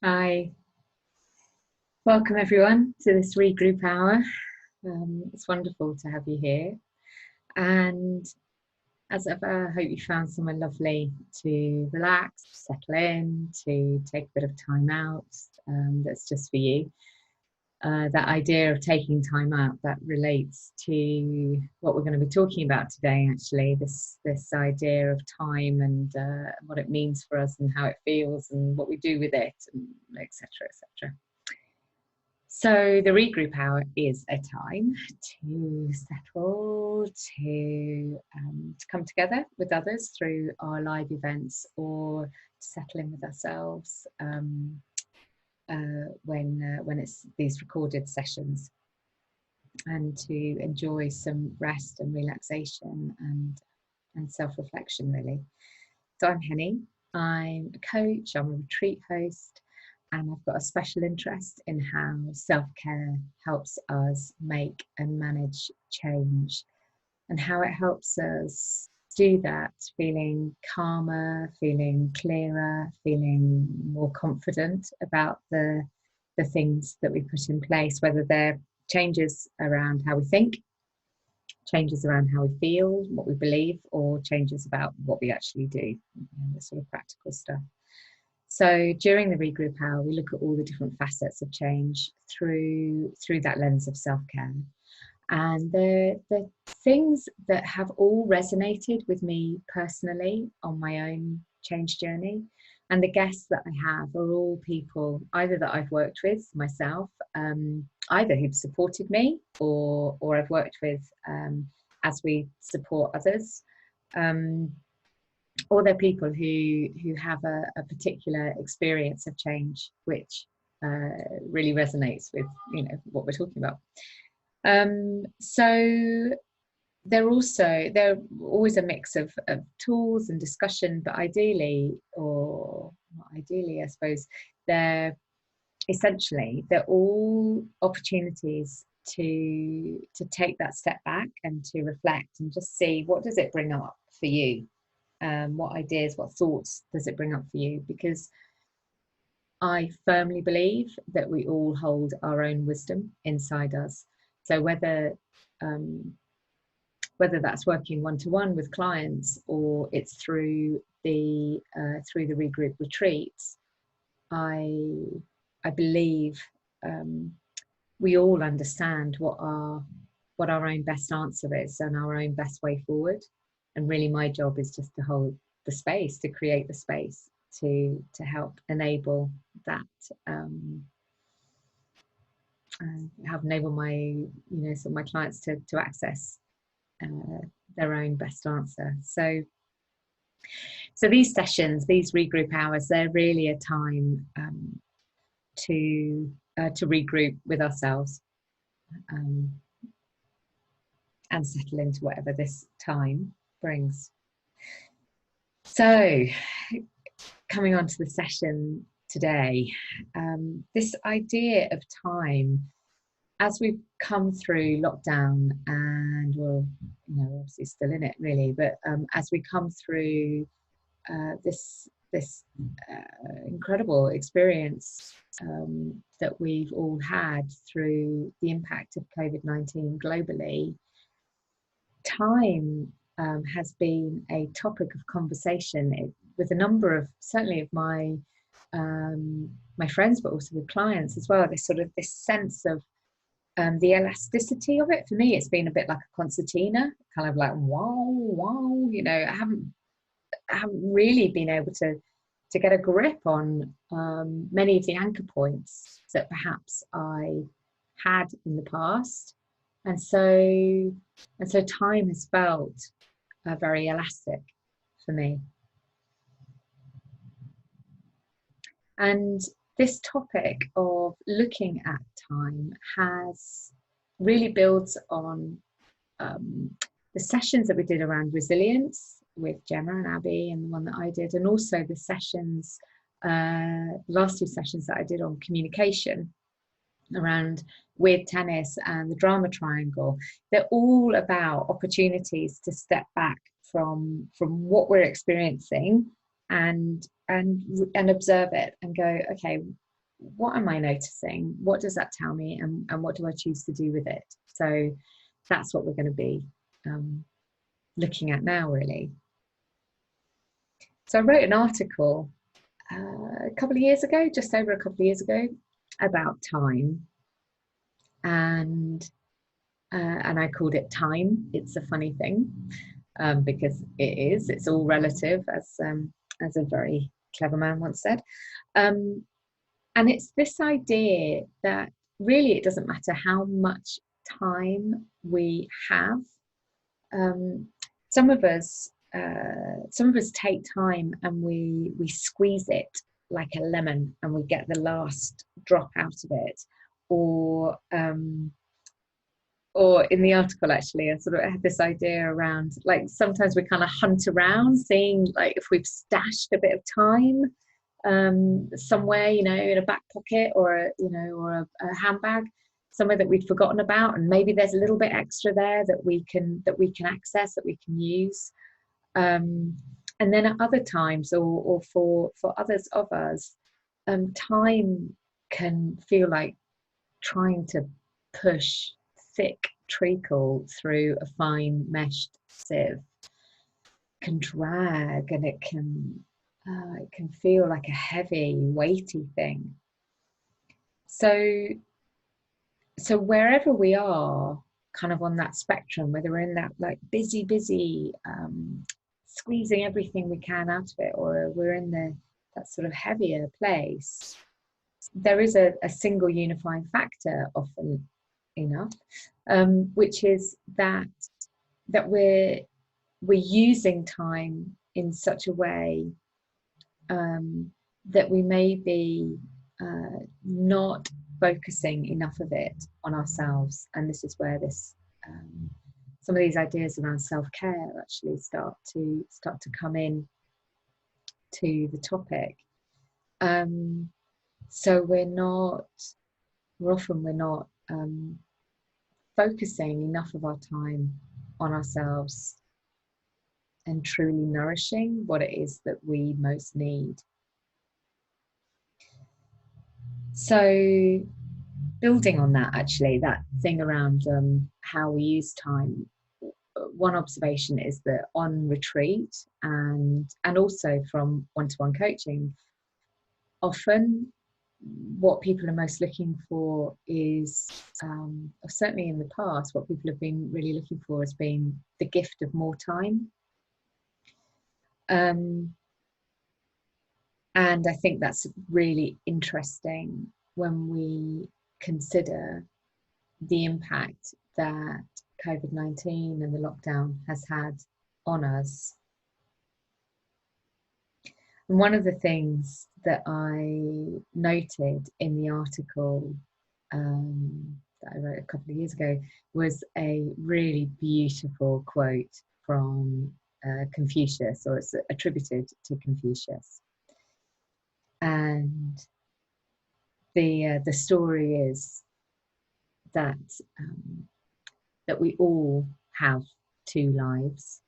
Hi, welcome everyone to this Regroup Hour. It's wonderful to have you here. And as ever, I hope you found somewhere lovely to relax, settle in, to take a bit of time out that's just for you. That idea of taking time out, that relates to what we're going to be talking about today, actually, this idea of time and what it means for us and how it feels and what we do with it, and etc., etc. So the regroup hour is a time to settle, to come together with others through our live events, or to settle in with ourselves when it's these recorded sessions, and to enjoy some rest and relaxation and self-reflection, really. So I'm Henny. I'm a coach, I'm a retreat host, and I've got a special interest in how self-care helps us make and manage change, and how it helps us do that feeling calmer, feeling clearer, feeling more confident about the things that we put in place, whether they're changes around how we think, changes around how we feel, what we believe, or changes about what we actually do, the sort of practical stuff. So during the Regroup Hour, we look at all the different facets of change through that lens of self-care. And the things that have all resonated with me personally on my own change journey, and the guests that I have are all people either that I've worked with myself, either who've supported me, or I've worked with as we support others, or they're people who have a particular experience of change which really resonates with what we're talking about. So they're always a mix of tools and discussion, but ideally, or not ideally, I suppose, they're all opportunities to take that step back and to reflect and just see, what does it bring up for you? What ideas, what thoughts does it bring up for you? Because I firmly believe that we all hold our own wisdom inside us. So whether that's working one-to-one with clients, or it's through the regroup retreats, I believe we all understand what our own best answer is and our own best way forward. And really, my job is just to hold the space, to create the space to help enable that, help enable my my clients to access their own best answer. So these sessions, these regroup hours, they're really a time to regroup with ourselves, and settle into whatever this time brings. So, coming on to the session today, this idea of time, as we've come through lockdown, and obviously still in it really, but as we come through this incredible experience that we've all had through the impact of COVID-19 globally, time has been a topic of conversation with a number of, certainly of my friends, but also with clients as well. This sense of the elasticity of it. For me, it's been a bit like a concertina, kind of like wow. I haven't really been able to get a grip on many of the anchor points that perhaps I had in the past. And so time has felt very elastic for me. And this topic of looking at time has really builds on the sessions that we did around resilience with Gemma and Abby, and the one that I did, and also the sessions, last two sessions that I did on communication around weird tennis and the drama triangle. They're all about opportunities to step back from what we're experiencing and observe it and go, okay, what am I noticing? What does that tell me? And what do I choose to do with it? So that's what we're going to be looking at now, really. So I wrote an article a couple of years ago, just over a couple of years ago, about time. And I called it Time. It's a funny thing, because it's all relative, as a very clever man once said. And it's this idea that really it doesn't matter how much time we have. Some of us take time and we squeeze it like a lemon and we get the last drop out of it. Or in the article, actually, I sort of had this idea around, like, sometimes we kind of hunt around seeing like if we've stashed a bit of time somewhere, in a back pocket or a handbag, somewhere that we'd forgotten about, and maybe there's a little bit extra there that we can access, that we can use. And then at other times, or for others of us, time can feel like trying to push thick treacle through a fine meshed sieve. Can drag, and it can feel like a heavy, weighty thing. So wherever we are, kind of on that spectrum, whether we're in that like busy, squeezing everything we can out of it, or we're in that sort of heavier place, there is a single unifying factor, often enough, which is that we're using time in such a way that we may be not focusing enough of it on ourselves. And this is where some of these ideas around self-care actually start to come in to the topic. So we're often not focusing enough of our time on ourselves and truly nourishing what it is that we most need. So building on that, actually, that thing around how we use time, one observation is that on retreat and also from one-to-one coaching, often what people are most looking for is, or certainly in the past, what people have been really looking for has been the gift of more time. And I think that's really interesting when we consider the impact that COVID-19 and the lockdown has had on us. And one of the things that I noted in the article that I wrote a couple of years ago was a really beautiful quote from Confucius, or it's attributed to Confucius. And the story is that we all have two lives,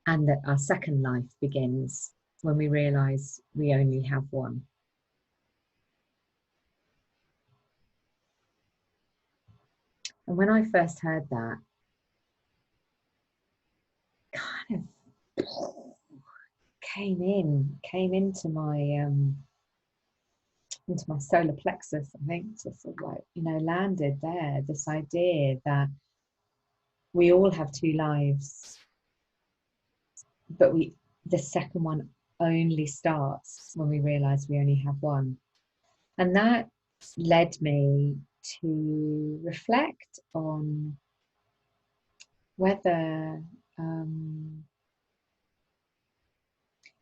and that our second life begins when we realize we only have one. And when I first heard that, kind of came into my solar plexus, I think, to sort of like, landed there, this idea that we all have two lives, but the second one only starts when we realize we only have one. And that led me to reflect on whether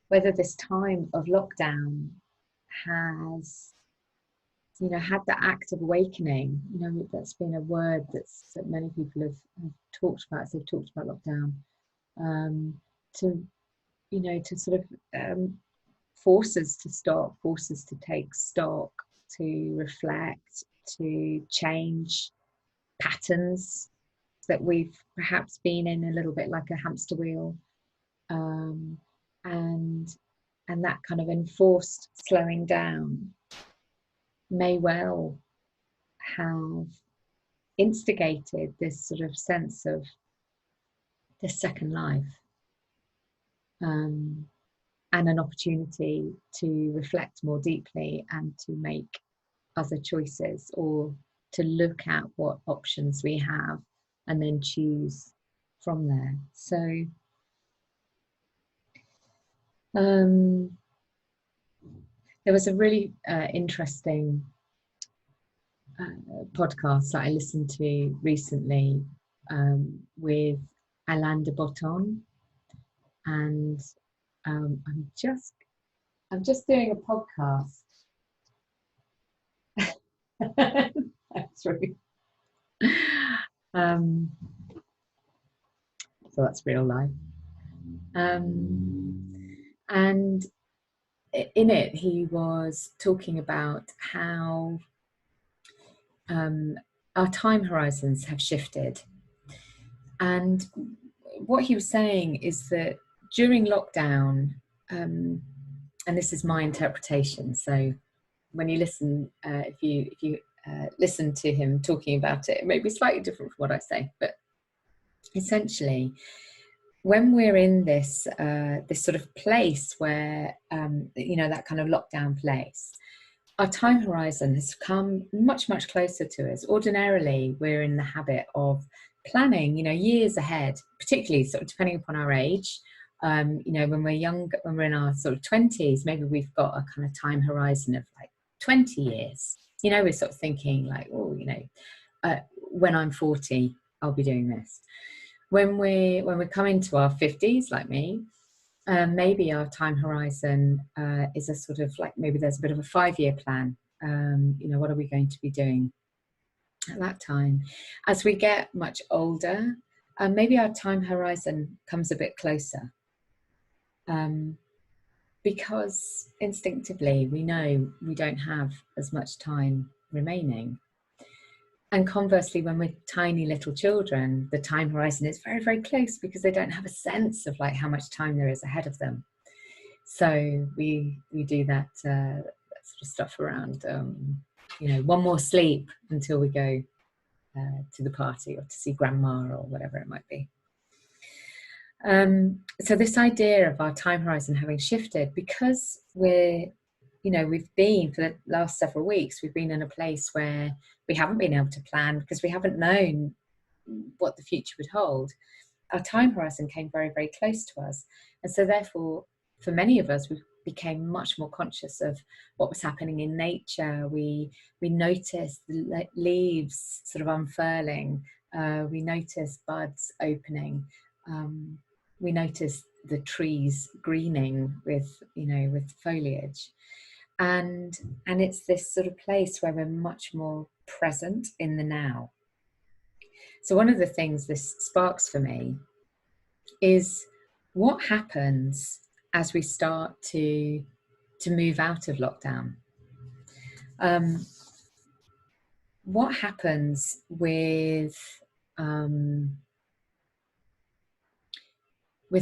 this time of lockdown has had that act of awakening. That's been a word that many people have talked about as they've talked about lockdown, to sort of force us to stop, force us to take stock, to reflect, to change patterns that we've perhaps been in, a little bit like a hamster wheel, and that kind of enforced slowing down may well have instigated this sort of sense of this second life, and an opportunity to reflect more deeply and to make other choices, or to look at what options we have and then choose from there. So there was a really interesting podcast that I listened to recently with Alain de Botton, and I'm just doing a podcast. That's right. So that's real life. And in it, he was talking about how our time horizons have shifted. And what he was saying is that during lockdown, and this is my interpretation, so when you listen, if you listen to him talking about it, it may be slightly different from what I say, but essentially, when we're in this this sort of place where that kind of lockdown place, our time horizon has come much closer to us. Ordinarily, we're in the habit of planning, years ahead, particularly sort of depending upon our age. When we're young, when we're in our sort of 20s, maybe we've got a kind of time horizon of like 20 years. We're sort of thinking like, when I'm 40, I'll be doing this. When we're coming to our 50s, like me, maybe our time horizon is a sort of like, maybe there's a bit of a 5-year plan. What are we going to be doing at that time? As we get much older, maybe our time horizon comes a bit closer, because instinctively we know we don't have as much time remaining. And conversely, when we're tiny little children, the time horizon is very close, because they don't have a sense of like how much time there is ahead of them. So we do that sort of stuff around, one more sleep until we go to the party, or to see grandma, or whatever it might be. So this idea of our time horizon having shifted, because we've been, for the last several weeks, we've been in a place where we haven't been able to plan, because we haven't known what the future would hold. Our time horizon came very close to us. And so therefore, for many of us, we became much more conscious of what was happening in nature. We noticed the leaves sort of unfurling. We noticed buds opening. We noticed the trees greening with foliage. And it's this sort of place where we're much more present in the now. So one of the things this sparks for me is what happens as we start to move out of lockdown. What happens with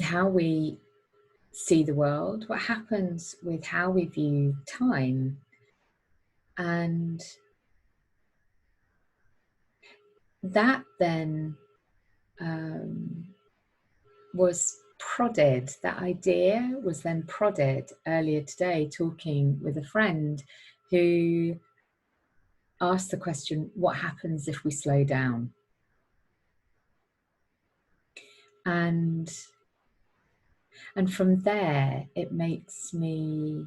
how we see the world? What happens with how we view time? And that then was prodded, that idea was then prodded earlier today, talking with a friend who asked the question, what happens if we slow down? And from there, it makes me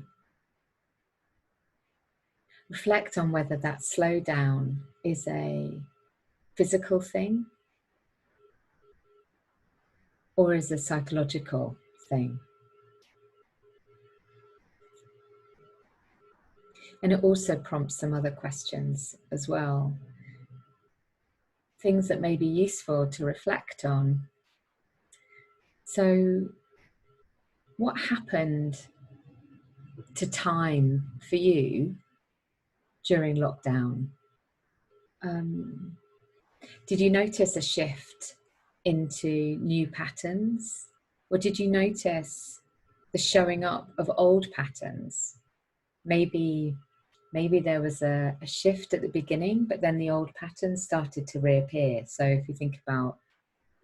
reflect on whether that slowdown is a physical thing or is a psychological thing. And it also prompts some other questions as well. Things that may be useful to reflect on. So, what happened to time for you during lockdown? Did you notice a shift into new patterns? Or did you notice the showing up of old patterns. Maybe there was a shift at the beginning, but then the old patterns started to reappear. So if you think about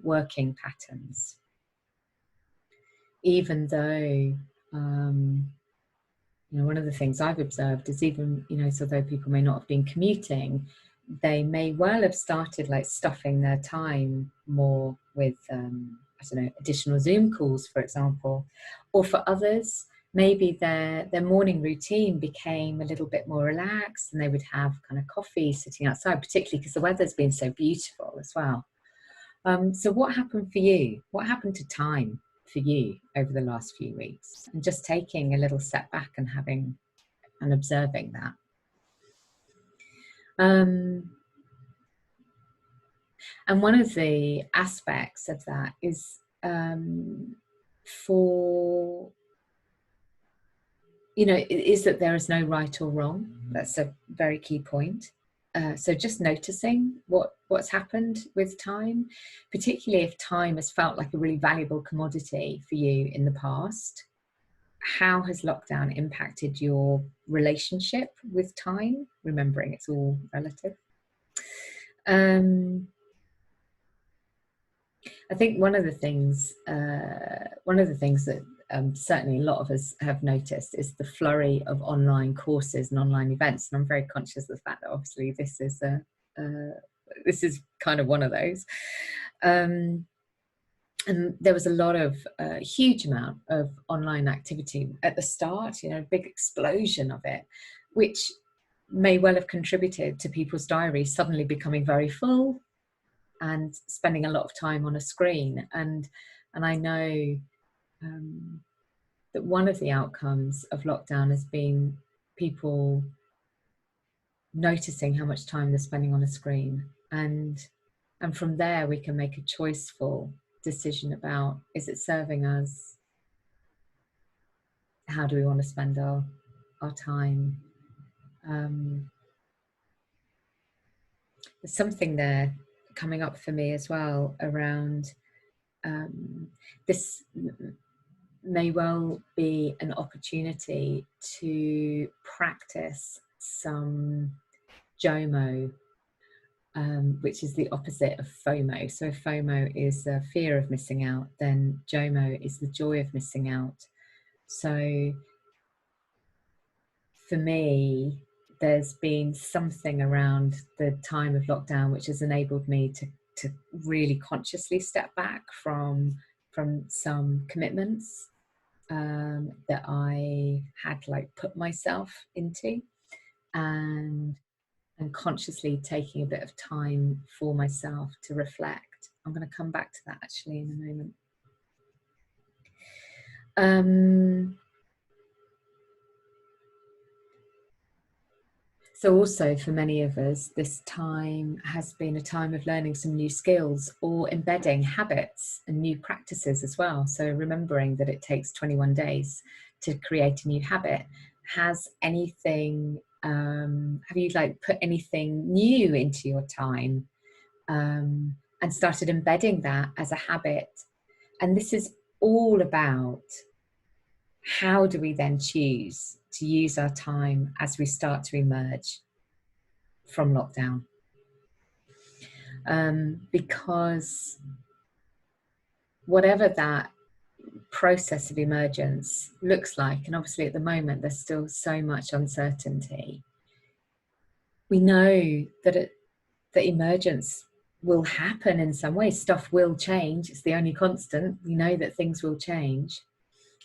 working patterns, even though one of the things I've observed is, even so though people may not have been commuting, they may well have started like stuffing their time more with additional Zoom calls, for example. Or for others, maybe their morning routine became a little bit more relaxed, and they would have kind of coffee sitting outside, particularly because the weather's been so beautiful as well. So what happened for you? What happened to time for you over the last few weeks? And just taking a little step back and observing that. And one of the aspects of that is is that there is no right or wrong. That's a very key point. So just noticing what's happened with time, particularly if time has felt like a really valuable commodity for you in the past. How has lockdown impacted your relationship with time? Remembering it's all relative. I think one of the things that certainly a lot of us have noticed is the flurry of online courses and online events, and I'm very conscious of the fact that obviously this is kind of one of those. And there was a lot of huge amount of online activity at the start, a big explosion of it, which may well have contributed to people's diaries suddenly becoming very full and spending a lot of time on a screen. And I know that one of the outcomes of lockdown has been people noticing how much time they're spending on a screen. And from there, we can make a choiceful decision about, is it serving us? How do we want to spend our time? There's something there coming up for me as well around this may well be an opportunity to practice some JOMO, which is the opposite of FOMO. So if FOMO is a fear of missing out, then JOMO is the joy of missing out. So for me, there's been something around the time of lockdown which has enabled me to really consciously step back from some commitments that I had put myself into, and consciously taking a bit of time for myself to reflect. I'm going to come back to that actually in a moment. So also for many of us, this time has been a time of learning some new skills or embedding habits and new practices as well. So remembering that it takes 21 days to create a new habit. Has anything, have you put anything new into your time and started embedding that as a habit? And this is all about how do we then choose to use our time as we start to emerge from lockdown? Because whatever that process of emergence looks like, and obviously at the moment there's still so much uncertainty, we know that the emergence will happen in some way. Stuff will change. It's the only constant. We know that things will change.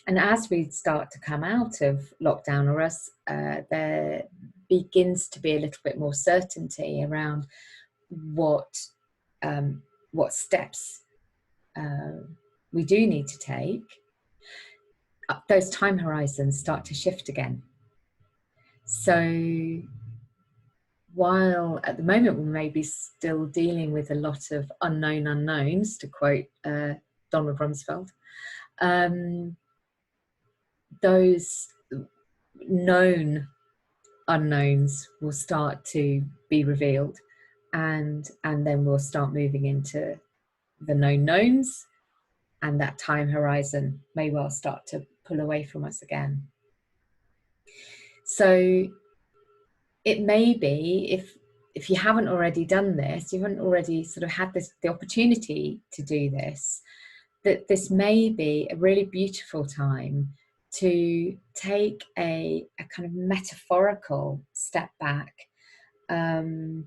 And as we start to come out of lockdown, or as there begins to be a little bit more certainty around what steps we do need to take, those time horizons start to shift again. So while at the moment we may be still dealing with a lot of unknown unknowns, to quote Donald Rumsfeld, those known unknowns will start to be revealed, and then we'll start moving into the known knowns, and that time horizon may well start to pull away from us again. So it may be, if you haven't already done this, you haven't already sort of had the opportunity to do this, that this may be a really beautiful time to take a kind of metaphorical step back, and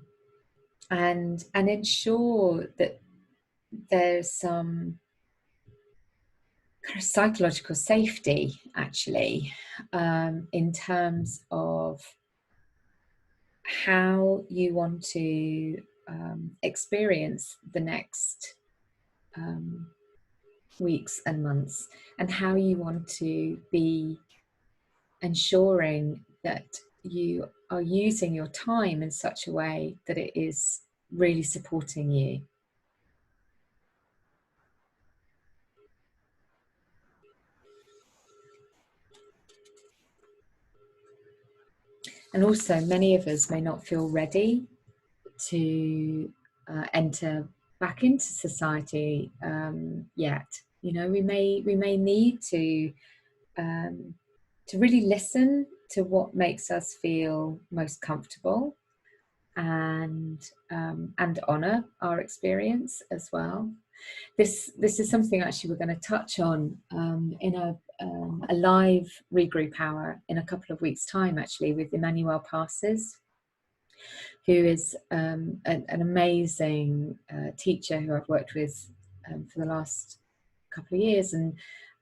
ensure that there's some kind of psychological safety, actually, in terms of how you want to experience the next weeks and months, and how you want to be ensuring that you are using your time in such a way that it is really supporting you. And also, many of us may not feel ready to enter back into society yet. You know, we may need to really listen to what makes us feel most comfortable, and honour our experience as well. This is something actually we're going to touch on in a live Regroup Hour in a couple of weeks' time, actually, with Emmanuel Passes, who is an amazing teacher who I've worked with for the last couple of years. And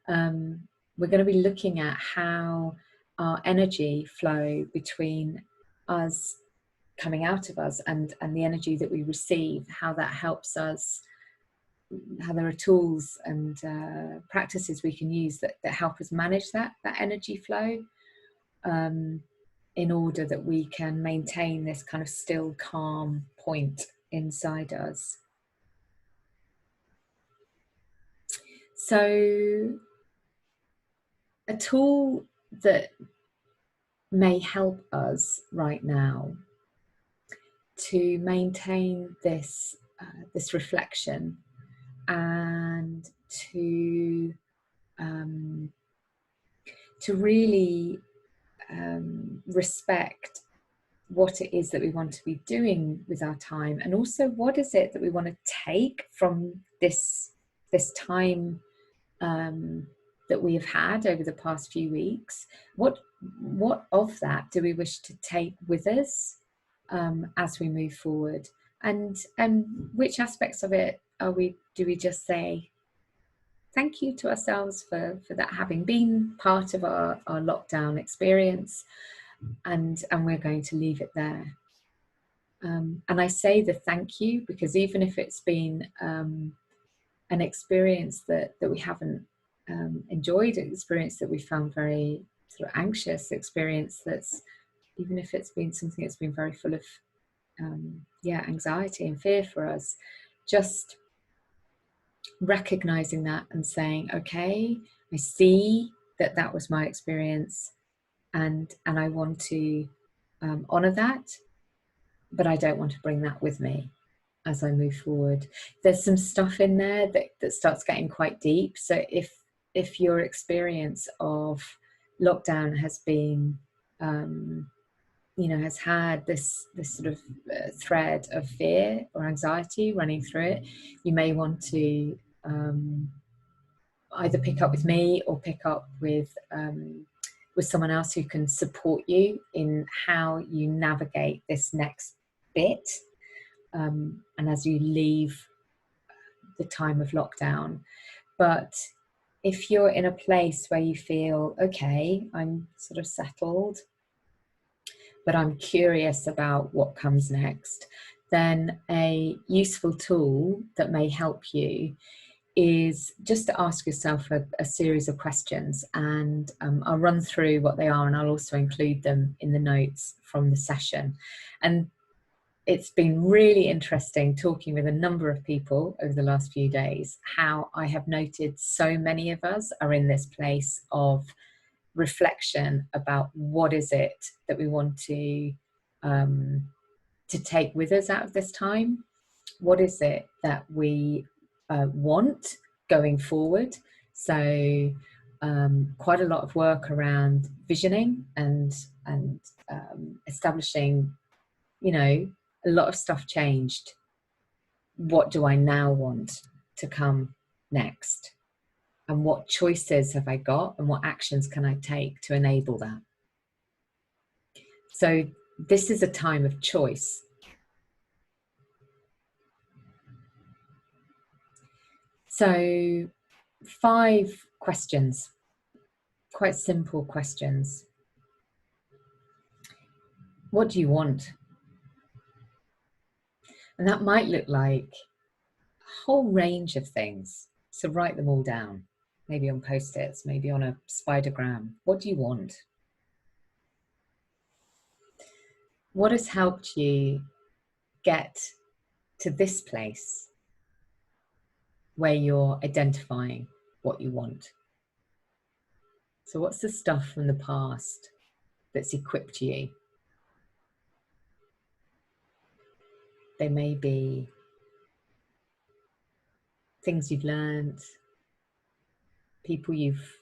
we're going to be looking at how our energy flow between us coming out of us and the energy that we receive, how that helps us, how there are tools and practices we can use that help us manage that energy flow, in order that we can maintain this kind of still, calm point inside us. So a tool that may help us right now to maintain this reflection, and to really respect what it is that we want to be doing with our time, and also what is it that we want to take from this time that we have had over the past few weeks. What of that do we wish to take with us as we move forward, and which aspects of it do we just say thank you to ourselves for that having been part of our lockdown experience, and we're going to leave it there. And I say the thank you because even if it's been an experience that we haven't enjoyed, an experience that we found very sort of anxious, experience that's, even if it's been something that's been very full of anxiety and fear for us, just recognizing that and saying, okay, I see that was my experience, and I want to honor that, but I don't want to bring that with me as I move forward. There's some stuff in there that starts getting quite deep. So if your experience of lockdown has been has had this sort of thread of fear or anxiety running through it, you may want to either pick up with me or pick up with someone else who can support you in how you navigate this next bit, and as you leave the time of lockdown. But if you're in a place where you feel, okay, I'm sort of settled, but I'm curious about what comes next, then a useful tool that may help you is just to ask yourself a series of questions, and I'll run through what they are, and I'll also include them in the notes from the session. And it's been really interesting talking with a number of people over the last few days, how I have noted so many of us are in this place of reflection about what is it that we want to take with us out of this time. What is it that we want going forward? So quite a lot of work around visioning and establishing, you know, a lot of stuff changed. What do I now want to come next? And what choices have I got, and what actions can I take to enable that? So this is a time of choice. So 5 questions, quite simple questions. What do you want? And that might look like a whole range of things. So write them all down, maybe on Post-its, maybe on a spidergram. What do you want? What has helped you get to this place where you're identifying what you want? So what's the stuff from the past that's equipped you? They may be things you've learned, people you've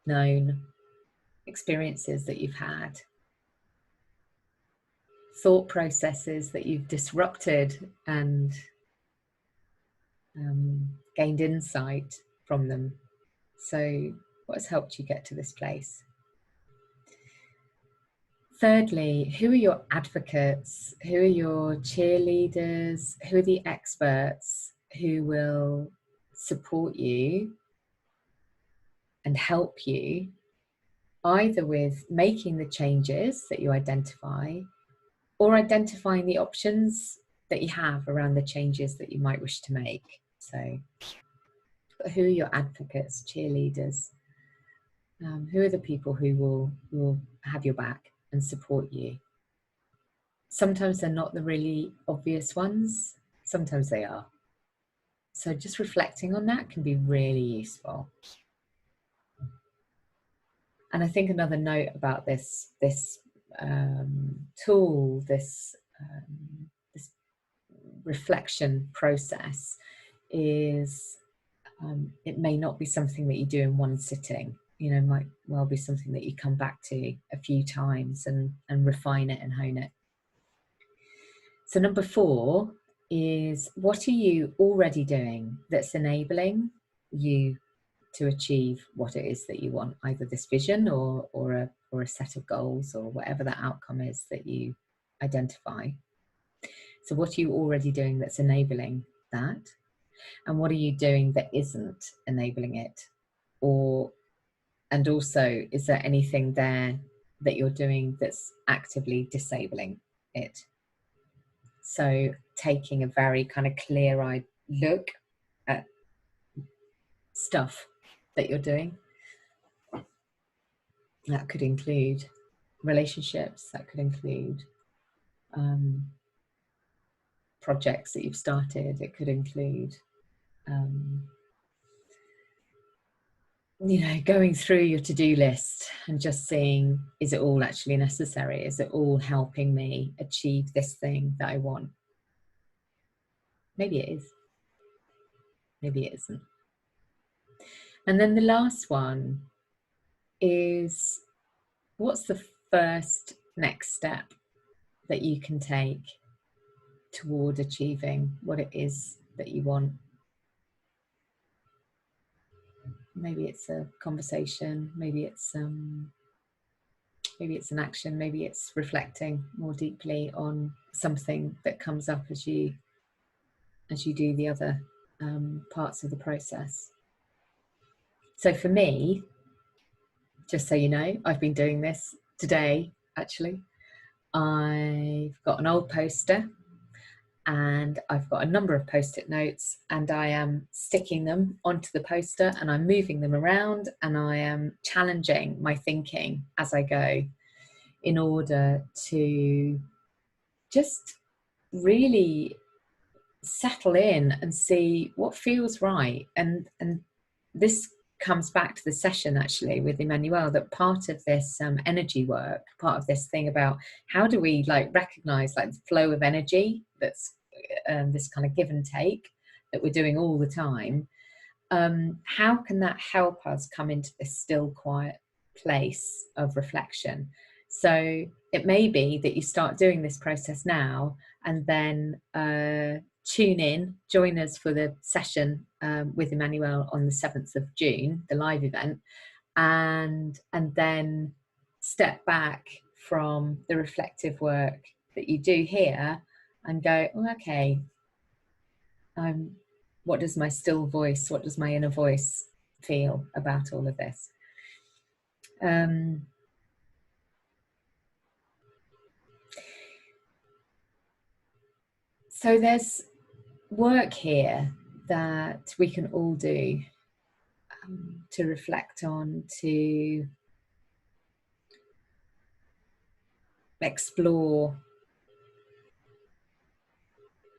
known, experiences that you've had, thought processes that you've disrupted and gained insight from them. So what has helped you get to this place? Thirdly, who are your advocates? Who are your cheerleaders? Who are the experts who will support you and help you, either with making the changes that you identify, or identifying the options that you have around the changes that you might wish to make? So who are your advocates, cheerleaders? Who are the people who will have your back and support you? Sometimes they're not the really obvious ones, sometimes they are. So just reflecting on that can be really useful. And I think another note about this tool, this reflection process, is it may not be something that you do in one sitting. You know, it might well be something that you come back to a few times and refine it and hone it. So number 4 is, what are you already doing that's enabling you to achieve what it is that you want, either this vision or a set of goals, or whatever that outcome is that you identify. So what are you already doing that's enabling that? And what are you doing that isn't enabling it? And also, is there anything there that you're doing that's actively disabling it? So taking a very kind of clear-eyed look at stuff that you're doing. That could include relationships, that could include projects that you've started, it could include you know, going through your to-do list and just seeing, is it all actually necessary? Is it all helping me achieve this thing that I want? Maybe it is, maybe it isn't. And then the last one is, what's the first next step that you can take toward achieving what it is that you want? Maybe it's a conversation, maybe it's an action, maybe it's reflecting more deeply on something that comes up as you do the other parts of the process. So for me, just so you know, I've been doing this today, actually. I've got an old poster and I've got a number of post-it notes, and I am sticking them onto the poster and I'm moving them around, and I am challenging my thinking as I go in order to just really settle in and see what feels right. And this comes back to the session actually with Emmanuel, that part of this energy work, part of this thing about how do we like recognize like the flow of energy that's this kind of give and take that we're doing all the time, how can that help us come into this still, quiet place of reflection? So it may be that you start doing this process now, and then tune in, join us for the session with Emmanuel on the 7th of June, the live event, and then step back from the reflective work that you do here and go, oh, okay, what does my still voice, what does my inner voice feel about all of this? So there's work here that we can all do to reflect on, to explore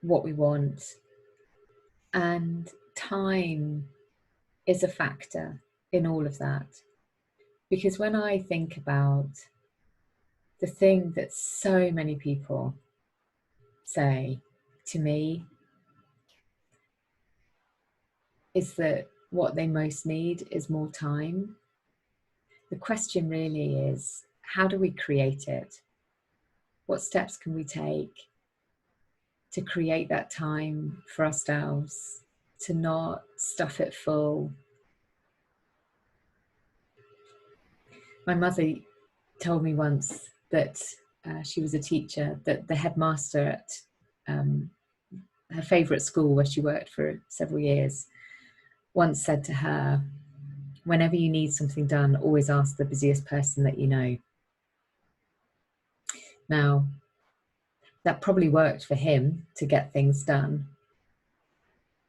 what we want. And time is a factor in all of that. Because when I think about the thing that so many people say to me is that what they most need is more time. The question really is, how do we create it? What steps can we take to create that time for ourselves, to not stuff it full? My mother told me once that she was a teacher, that the headmaster at her favourite school where she worked for several years once said to her, whenever you need something done, always ask the busiest person that you know. Now, that probably worked for him to get things done,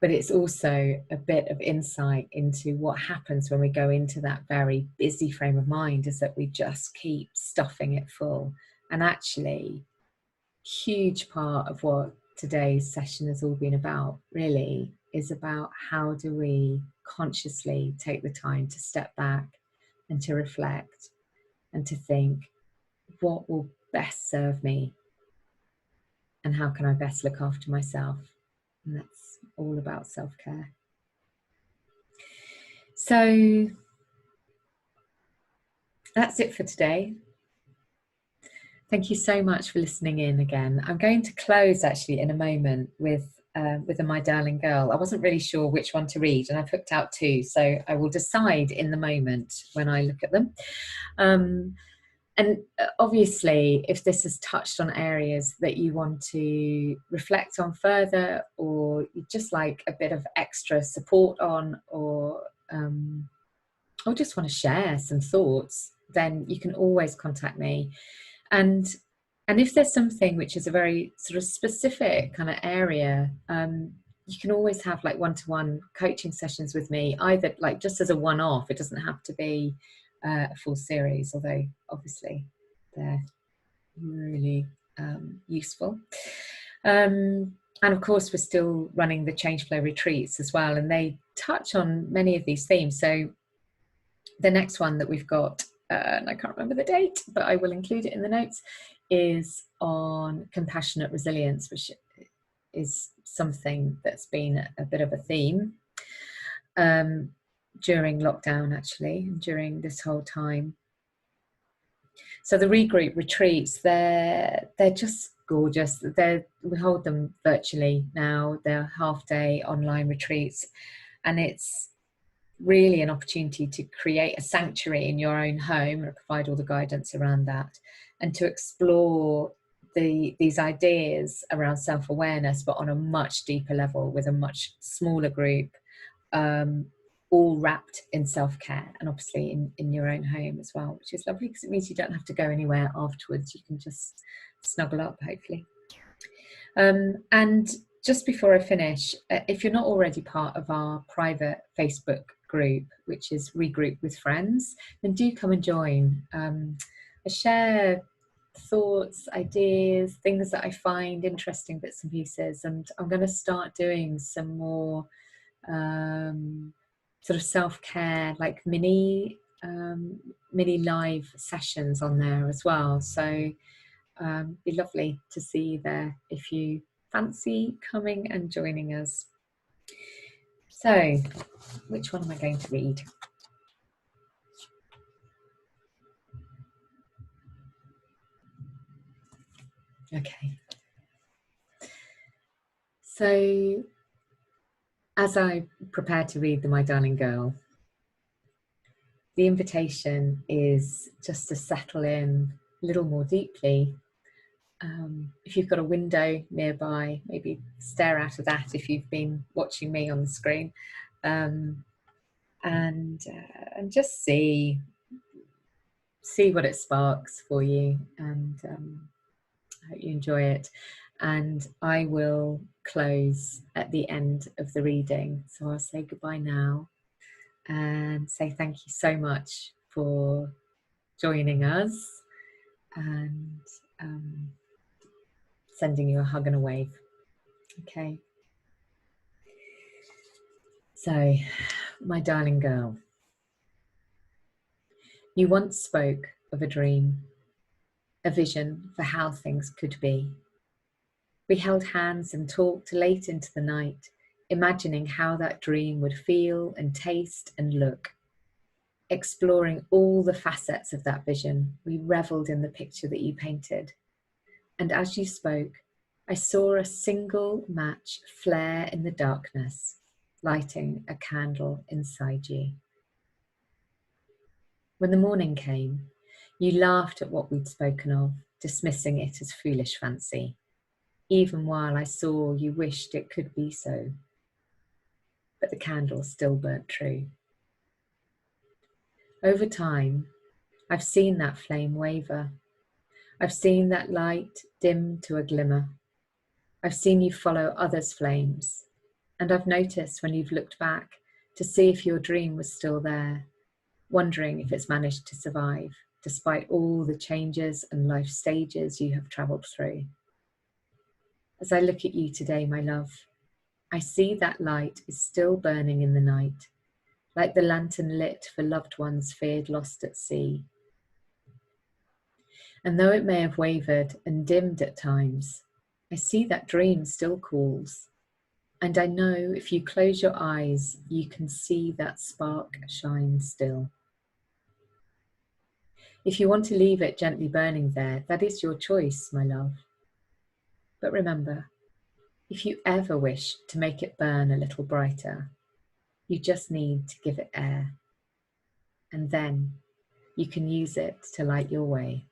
but it's also a bit of insight into what happens when we go into that very busy frame of mind, is that we just keep stuffing it full. And actually, huge part of what today's session has all been about really is about how do we consciously take the time to step back and to reflect and to think, what will best serve me and how can I best look after myself? And that's all about self-care. So that's it for today. Thank you so much for listening in again. I'm going to close actually in a moment with a My Darling Girl. I wasn't really sure which one to read, and I picked out two, so I will decide in the moment when I look at them. And obviously, if this has touched on areas that you want to reflect on further, or you just like a bit of extra support on, or just want to share some thoughts, then you can always contact me. And if there's something which is a very sort of specific kind of area, you can always have like one-to-one coaching sessions with me, either like just as a one-off. It doesn't have to be a full series, although obviously they're really useful. And of course, we're still running the Change Flow retreats as well, and they touch on many of these themes. So the next one that we've got, and I can't remember the date, but I will include it in the notes, is on compassionate resilience, which is something that's been a bit of a theme during lockdown, actually, during this whole time. So the Regroup retreats, they're just gorgeous. We hold them virtually now. They're half-day online retreats, and it's really an opportunity to create a sanctuary in your own home and provide all the guidance around that, and to explore these ideas around self-awareness, but on a much deeper level with a much smaller group, all wrapped in self-care, and obviously in your own home as well, which is lovely because it means you don't have to go anywhere afterwards. You can just snuggle up, hopefully. And just before I finish, if you're not already part of our private Facebook group, which is Regroup with Friends, then do come and join. I share thoughts, ideas, things that I find interesting, bits and pieces, and I'm going to start doing some more sort of self-care, like mini live sessions on there as well. So be lovely to see you there if you fancy coming and joining us. So, which one am I going to read? Okay. So, as I prepare to read the My Darling Girl, the invitation is just to settle in a little more deeply. If you've got a window nearby, maybe stare out of that if you've been watching me on the screen, and just see what it sparks for you, and I hope you enjoy it. And I will close at the end of the reading, so I'll say goodbye now and say thank you so much for joining us, and sending you a hug and a wave. Okay. So, my darling girl, you once spoke of a dream, a vision for how things could be. We held hands and talked late into the night, imagining how that dream would feel and taste and look. Exploring all the facets of that vision, we revelled in the picture that you painted. And as you spoke, I saw a single match flare in the darkness, lighting a candle inside you. When the morning came, you laughed at what we'd spoken of, dismissing it as foolish fancy, even while I saw you wished it could be so. But the candle still burnt true. Over time, I've seen that flame waver. I've seen that light dim to a glimmer. I've seen you follow others' flames, and I've noticed when you've looked back to see if your dream was still there, wondering if it's managed to survive, despite all the changes and life stages you have travelled through. As I look at you today, my love, I see that light is still burning in the night, like the lantern lit for loved ones feared lost at sea. And though it may have wavered and dimmed at times, I see that dream still calls. And I know if you close your eyes, you can see that spark shine still. If you want to leave it gently burning there, that is your choice, my love. But remember, if you ever wish to make it burn a little brighter, you just need to give it air. And then you can use it to light your way.